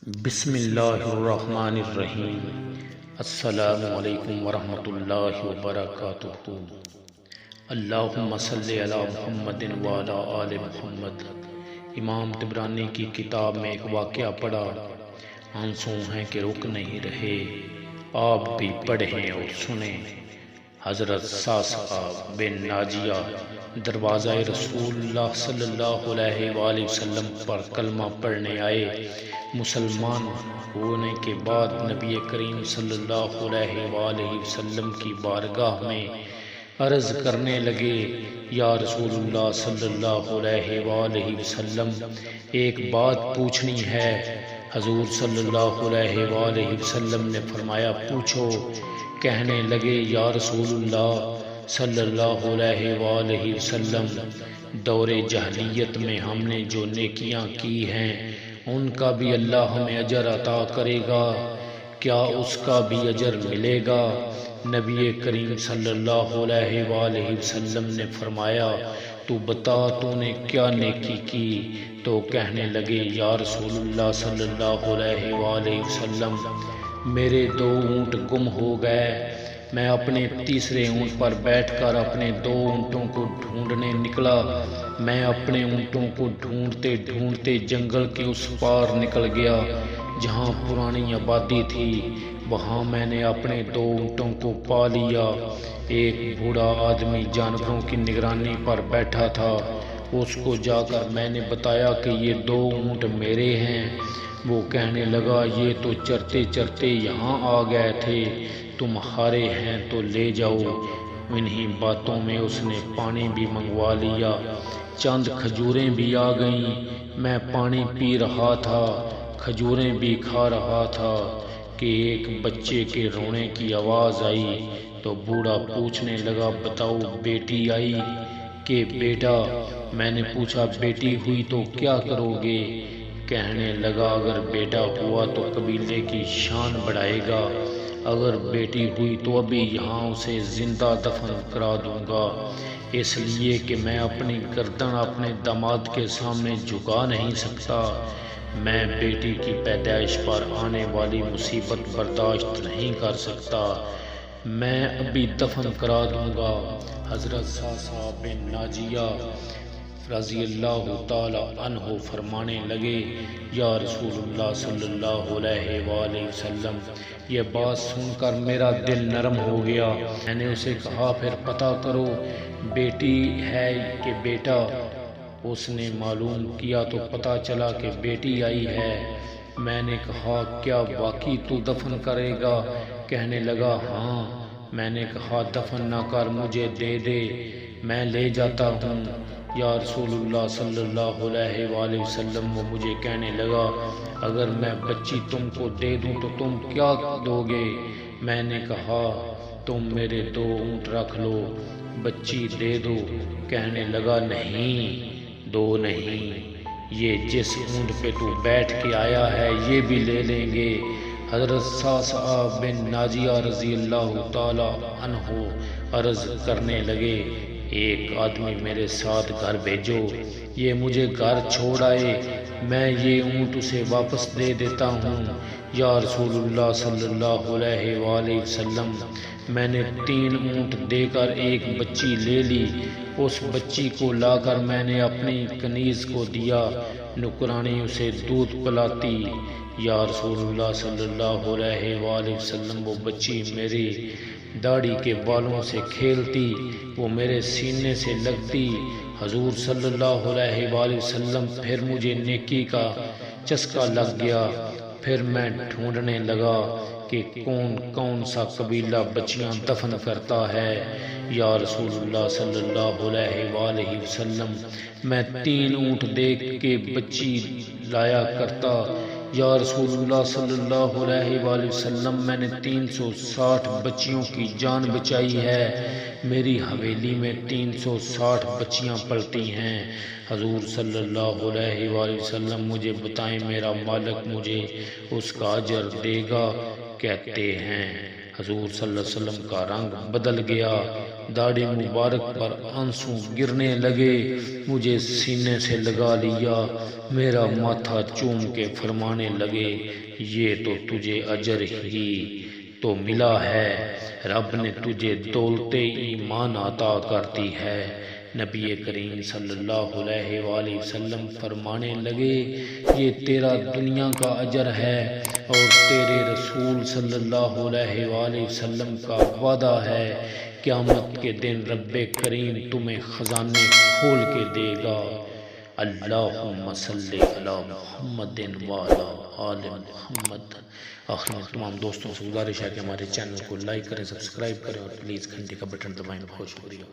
بسم اللہ الرحمن الرحیم۔ السلام علیکم ورحمۃ اللہ وبرکاتہ۔ اللہم صلی علی محمد وعلی آل محمد۔ امام طبرانی کی کتاب میں ایک واقعہ پڑھا، آنسو ہیں کہ رک نہیں رہے، آپ بھی پڑھیں اور سنیں۔ حضرت صعصعہ بن ناجیہ دروازہ رسول اللہ صلی اللہ علیہ وآلہ وسلم پر کلمہ پڑھنے آئے۔ مسلمان ہونے کے بعد نبی کریم صلی اللہ علیہ وآلہ وسلم کی بارگاہ میں عرض کرنے لگے، یا رسول اللہ صلی اللہ علیہ وآلہ وسلم، ایک بات پوچھنی ہے۔ حضور صلی اللہ علیہ وآلہ وسلم نے فرمایا، پوچھو۔ کہنے لگے، یا رسول اللہ صلی اللہ علیہ وآلہ وسلم، دور جاہلیت میں ہم نے جو نیکیاں کی ہیں ان کا بھی اللہ ہمیں اجر عطا کرے گا، کیا اس کا بھی اجر ملے گا؟ نبی کریم صلی اللہ علیہ وآلہ وسلم نے فرمایا، تو بتا تو نے کیا نیکی کی؟ تو کہنے لگے، یا رسول اللہ صلی اللہ علیہ وآلہ وسلم، میرے 2 اونٹ گم ہو گئے۔ میں اپنے تیسرے اونٹ پر بیٹھ کر اپنے 2 اونٹوں کو ڈھونڈنے نکلا۔ میں اپنے اونٹوں کو ڈھونڈتے ڈھونڈتے جنگل کے اس پار نکل گیا جہاں پرانی آبادی تھی۔ وہاں میں نے اپنے 2 اونٹوں کو پا لیا۔ ایک بوڑھا آدمی جانوروں کی نگرانی پر بیٹھا تھا۔ اس کو جا کر میں نے بتایا کہ یہ 2 اونٹ میرے ہیں۔ وہ کہنے لگا، یہ تو چرتے چرتے یہاں آ گئے تھے، تمہارے ہیں تو لے جاؤ۔ انہی باتوں میں اس نے پانی بھی منگوا لیا، چند کھجوریں بھی آ گئیں۔ میں پانی پی رہا تھا، کھجوریں بھی کھا رہا تھا کہ ایک بچے کے رونے کی آواز آئی۔ تو بوڑھا پوچھنے لگا، بتاؤ بیٹی آئی کہ بیٹا؟ میں نے پوچھا، بیٹی ہوئی تو کیا کرو گے؟ کہنے لگا، اگر بیٹا ہوا تو قبیلے کی شان بڑھائے گا، اگر بیٹی ہوئی تو ابھی یہاں اسے زندہ دفن کرا دوں گا، اس لیے کہ میں اپنی گردن اپنے داماد کے سامنے جھکا نہیں سکتا۔ میں بیٹی کی پیدائش پر آنے والی مصیبت برداشت نہیں کر سکتا، میں ابھی دفن کرا دوں گا۔ حضرت صعصعہ بن ناجیہ رضی اللہ تعالی عنہ فرمانے لگے، یا رسول اللہ صلی اللہ علیہ وآلہ وسلم، یہ بات سن کر میرا دل نرم ہو گیا۔ میں نے اسے کہا، پھر پتہ کرو بیٹی ہے کہ بیٹا؟ اس نے معلوم کیا تو پتہ چلا کہ بیٹی آئی ہے۔ میں نے کہا، کیا واقعی تو دفن کرے گا؟ کہنے لگا، ہاں۔ میں نے کہا، دفن نہ کر، مجھے دے دے، میں لے جاتا ہوں۔ یا رسول اللہ صلی اللہ علیہ وآلہ وسلم، وہ مجھے کہنے لگا، اگر میں بچی تم کو دے دوں تو تم کیا دو گے؟ میں نے کہا، تم میرے 2 اونٹ رکھ لو، بچی دے دو۔ کہنے لگا، نہیں، 2 نہیں، یہ جس اونٹ پہ تو بیٹھ کے آیا ہے یہ بھی لے لیں گے۔ حضرت صعصعہ بن ناجیہ رضی اللہ تعالی عنہ عرض کرنے لگے، ایک آدمی میرے ساتھ گھر بھیجو، یہ مجھے گھر چھوڑ آئے، میں یہ اونٹ اسے واپس دے دیتا ہوں۔ یا رسول اللہ صلی اللہ علیہ وآلہ وسلم، میں نے 3 اونٹ دے کر ایک بچی لے لی۔ اس بچی کو لا کر میں نے اپنی کنیز کو دیا، نوکرانی اسے دودھ پلاتی۔ یا رسول اللہ صلی اللہ علیہ وآلہ وسلم، وہ بچی میری داڑھی کے بالوں سے کھیلتی، وہ میرے سینے سے لگتی۔ حضور صلی اللہ علیہ وآلہ وسلم، پھر مجھے نیکی کا چسکا لگ گیا۔ پھر میں ڈھونڈنے لگا کہ کون کون سا قبیلہ بچیاں دفن کرتا ہے۔ یا رسول اللہ صلی اللہ علیہ وآلہ وسلم، میں 3 اونٹ دے کے بچی لایا کرتا۔ یا رسول اللہ صلی اللہ علیہ وآلہ وسلم، میں نے 360 بچیوں کی جان بچائی ہے، میری حویلی میں 360 بچیاں پلتی ہیں۔ حضور صلی اللہ علیہ وآلہ وسلم، مجھے بتائیں میرا مالک مجھے اس کا اجر دے گا؟ کہتے ہیں حضور صلی اللہ علیہ وسلم کا رنگ بدل گیا، داڑھی مبارک پر آنسو گرنے لگے، مجھے سینے سے لگا لیا، میرا ماتھا چوم کے فرمانے لگے یہ تو تجھے اجر ہی تو ملا ہے، رب نے تجھے دولت ایمان عطا کرتی ہے۔ نبی کریم صلی اللہ علیہ وآلہ وسلم فرمانے لگے یہ تیرا دنیا کا اجر ہے اور تیرے رسول صلی اللہ علیہ وآلہ وسلم کا وعدہ ہے، قیامت کے دن رب کریم تمہیں خزانے کھول کے دے گا۔ اللہم صلی علی محمد وعلی آل محمد۔ آخر میں تمام دوستوں سے گزارش ہے کہ ہمارے چینل کو لائک کریں، سبسکرائب کریں اور پلیز گھنٹی کا بٹن دبائیں۔ بہت شکریہ۔